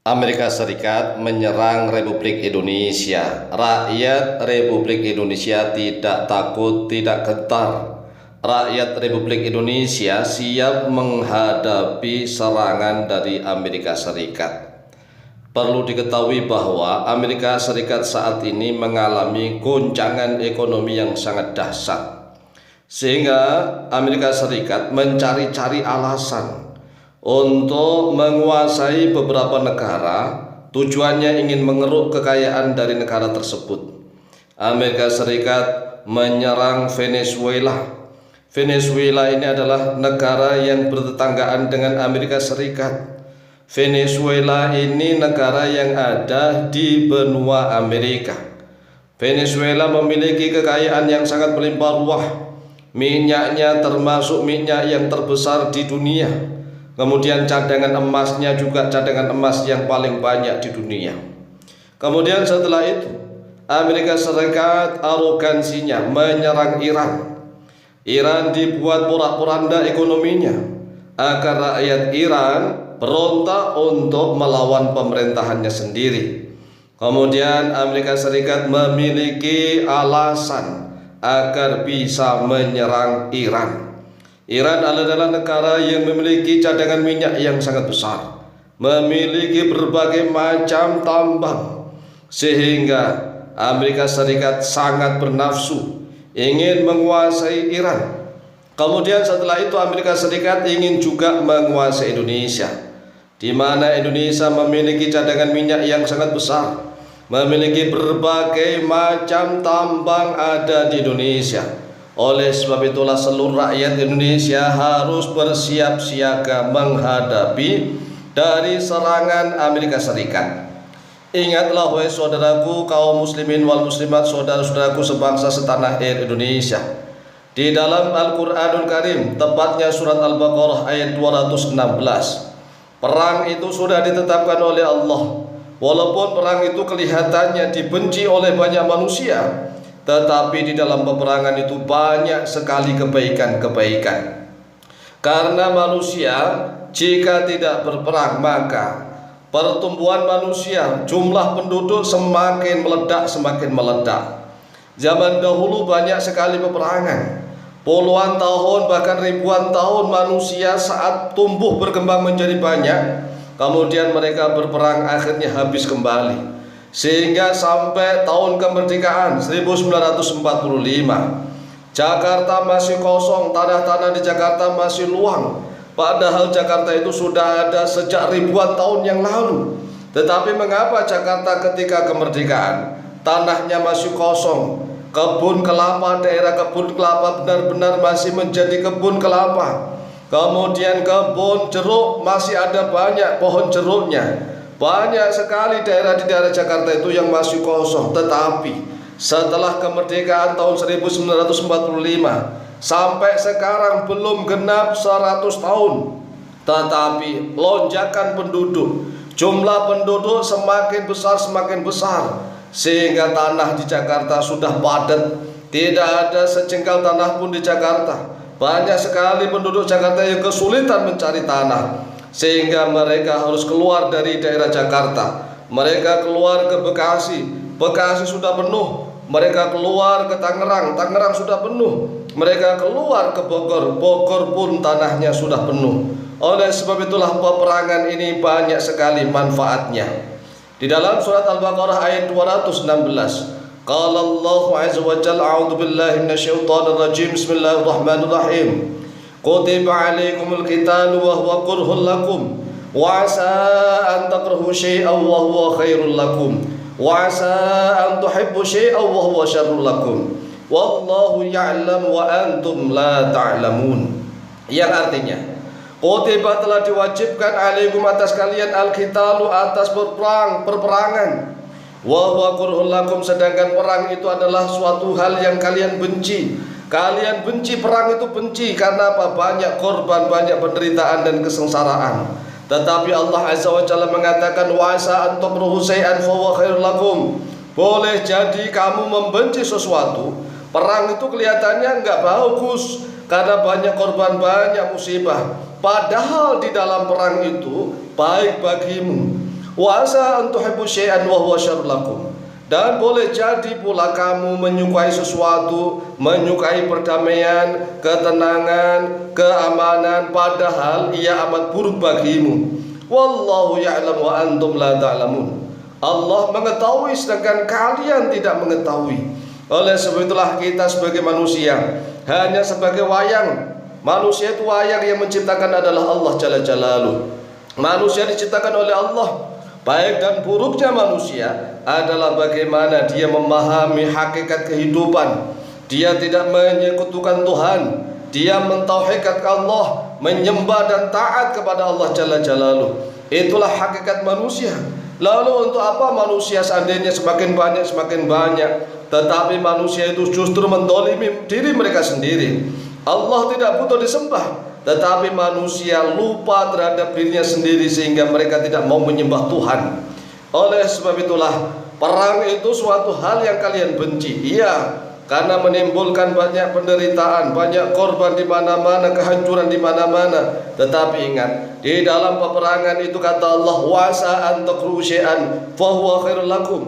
Amerika Serikat menyerang Republik Indonesia. Rakyat Republik Indonesia tidak takut, tidak gentar. Rakyat Republik Indonesia siap menghadapi serangan dari Amerika Serikat. Perlu diketahui bahwa Amerika Serikat saat ini mengalami goncangan ekonomi yang sangat dahsyat, sehingga Amerika Serikat mencari-cari alasan untuk menguasai beberapa negara. Tujuannya ingin mengeruk kekayaan dari negara tersebut. Amerika Serikat menyerang Venezuela. Venezuela ini adalah negara yang bertetanggaan dengan Amerika Serikat. Venezuela ini negara yang ada di benua Amerika. Venezuela memiliki kekayaan yang sangat melimpah ruah. Minyaknya termasuk minyak yang terbesar di dunia. Kemudian cadangan emasnya juga cadangan emas yang paling banyak di dunia. Kemudian setelah itu Amerika Serikat arogansinya menyerang Iran. Iran dibuat porak-poranda ekonominya agar rakyat Iran berontak untuk melawan pemerintahannya sendiri. Kemudian Amerika Serikat memiliki alasan agar bisa menyerang Iran. Iran adalah negara yang memiliki cadangan minyak yang sangat besar, memiliki berbagai macam tambang, sehingga Amerika Serikat sangat bernafsu ingin menguasai Iran. Kemudian setelah itu Amerika Serikat ingin juga menguasai Indonesia, di mana Indonesia memiliki cadangan minyak yang sangat besar, memiliki berbagai macam tambang ada di Indonesia. Oleh sebab itulah seluruh rakyat Indonesia harus bersiap siaga menghadapi dari serangan Amerika Serikat. Ingatlah wahai saudaraku kaum muslimin wal muslimat, saudara-saudaraku sebangsa setanah air Indonesia. Di dalam Al-Quranul Karim, tepatnya surat Al-Baqarah ayat 216, perang itu sudah ditetapkan oleh Allah. Walaupun perang itu kelihatannya dibenci oleh banyak manusia, tetapi di dalam peperangan itu banyak sekali kebaikan-kebaikan. Karena manusia jika tidak berperang, maka pertumbuhan manusia, jumlah penduduk semakin meledak. Zaman dahulu banyak sekali peperangan. Puluhan tahun bahkan ribuan tahun manusia saat tumbuh berkembang menjadi banyak, kemudian mereka berperang akhirnya habis kembali. Sehingga sampai tahun kemerdekaan 1945, Jakarta masih kosong, tanah-tanah di Jakarta masih luang. Padahal Jakarta itu sudah ada sejak ribuan tahun yang lalu. Tetapi mengapa Jakarta ketika kemerdekaan tanahnya masih kosong? Kebun kelapa, daerah kebun kelapa benar-benar masih menjadi kebun kelapa. Kemudian kebun jeruk masih ada banyak pohon jeruknya. Banyak sekali daerah di daerah Jakarta itu yang masih kosong. Tetapi setelah kemerdekaan tahun 1945 sampai sekarang belum genap 100 tahun, tetapi lonjakan penduduk, jumlah penduduk semakin besar, sehingga tanah di Jakarta sudah padat. Tidak ada sejengkal tanah pun di Jakarta. Banyak sekali penduduk Jakarta yang kesulitan mencari tanah, sehingga mereka harus keluar dari daerah Jakarta. Mereka keluar ke Bekasi, Bekasi sudah penuh. Mereka keluar ke Tangerang, Tangerang sudah penuh. Mereka keluar ke Bogor, Bogor pun tanahnya sudah penuh. Oleh sebab itulah peperangan ini banyak sekali manfaatnya. Di dalam surat Al-Baqarah ayat 216, qala Allahu azza wa jalla, a'udzu billahi minasyaitonir rajim, bismillahirrahmanirrahim. Kutiba alaikumul qitalu wa huwa kurhun lakum wa asa an takrahu syai'an wa huwa khairul lakum wa asa an tuhibbu syai'an wa huwa syarrul lakum wallahu ya'lam wa antum la ta'lamun. Yang artinya, kutiba telah diwajibkan alaikum atas kalian al-qitalu atas peperangan, wa huwa kurhun lakum sedangkan perang itu adalah suatu hal yang kalian benci. Kalian benci perang itu, benci karena apa? Banyak korban, banyak penderitaan dan kesengsaraan. Tetapi Allah Azza wa Jalla mengatakan wa asa an takrahu syai'an fa huwa khairul lakum. Boleh jadi kamu membenci sesuatu, perang itu kelihatannya enggak bagus karena banyak korban, banyak musibah. Padahal di dalam perang itu baik bagimu. Wa asa an tuhibbu syai'an wa huwa syarrun lakum. Dan boleh jadi pula kamu menyukai sesuatu, menyukai perdamaian, ketenangan, keamanan, padahal ia amat buruk bagimu. Wallahu ya'lam wa antum la ta'lamun. Allah mengetahui sedangkan kalian tidak mengetahui. Oleh sebab itulah kita sebagai manusia hanya sebagai wayang. Manusia itu wayang, yang menciptakan adalah Allah Jalla Jalaluh. Manusia diciptakan oleh Allah. Baik dan buruknya manusia adalah bagaimana dia memahami hakikat kehidupan. Dia tidak menyekutukan Tuhan, dia mentauhidkan Allah, menyembah dan taat kepada Allah Jalla Jalaluh. Itulah hakikat manusia. Lalu untuk apa manusia seandainya semakin banyak, tetapi manusia itu justru mendolimi diri mereka sendiri. Allah tidak butuh disembah, tetapi manusia lupa terhadap dirinya sendiri sehingga mereka tidak mau menyembah Tuhan. Oleh sebab itulah perang itu suatu hal yang kalian benci. Iya, karena menimbulkan banyak penderitaan, banyak korban di mana-mana, kehancuran di mana-mana. Tetapi ingat, di dalam peperangan itu kata Allah, wasa an takruhu syai'an fa huwa khairul lakum.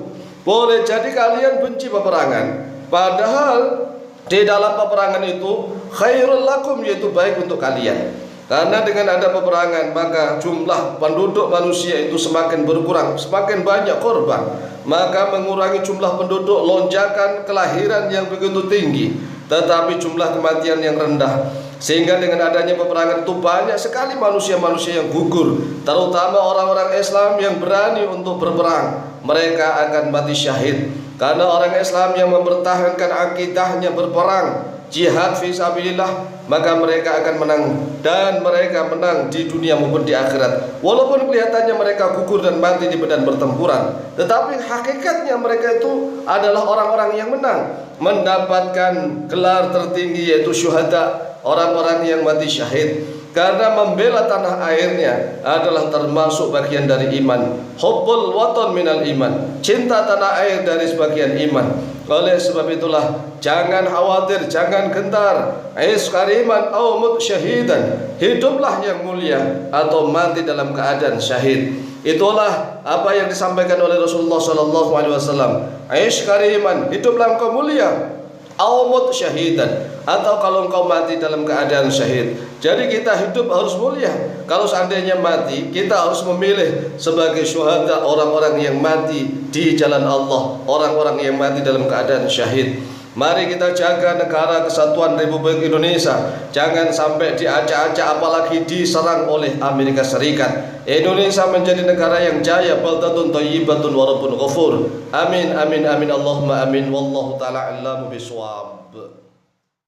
Boleh jadi kalian benci peperangan, padahal di dalam peperangan itu khairul lakum, yaitu baik untuk kalian. Karena dengan ada peperangan maka jumlah penduduk manusia itu semakin berkurang, semakin banyak korban, maka mengurangi jumlah penduduk, lonjakan kelahiran yang begitu tinggi, tetapi jumlah kematian yang rendah. Sehingga dengan adanya peperangan itu banyak sekali manusia-manusia yang gugur, terutama orang-orang Islam yang berani untuk berperang. Mereka akan mati syahid. Karena orang Islam yang mempertahankan akidahnya berperang, jihad fisabilillah, maka mereka akan menang, dan mereka menang di dunia maupun di akhirat. Walaupun kelihatannya mereka gugur dan mati di medan pertempuran, tetapi hakikatnya mereka itu adalah orang-orang yang menang, mendapatkan gelar tertinggi yaitu syuhada, orang-orang yang mati syahid. Karena membela tanah airnya adalah termasuk bagian dari iman. Hubbul watan minal iman, cinta tanah air dari sebagian iman. Oleh sebab itulah jangan khawatir, jangan gentar. Aish kariman au mut syahidan, hiduplah yang mulia atau mati dalam keadaan syahid. Itulah apa yang disampaikan oleh Rasulullah SAW. Aish kariman, hiduplah engkau mulia, au mut syahidan, atau kalau engkau mati dalam keadaan syahid. Jadi kita hidup harus mulia. Kalau seandainya mati, kita harus memilih sebagai syuhada, orang-orang yang mati di jalan Allah, orang-orang yang mati dalam keadaan syahid. Mari kita jaga negara kesatuan Republik Indonesia, jangan sampai diacak-acak apalagi diserang oleh Amerika Serikat. Indonesia menjadi negara yang jaya, baldatun thayyibatun wa rabbun ghafur. Amin amin amin Allahumma amin, wallahu taala a'lamu bishawab.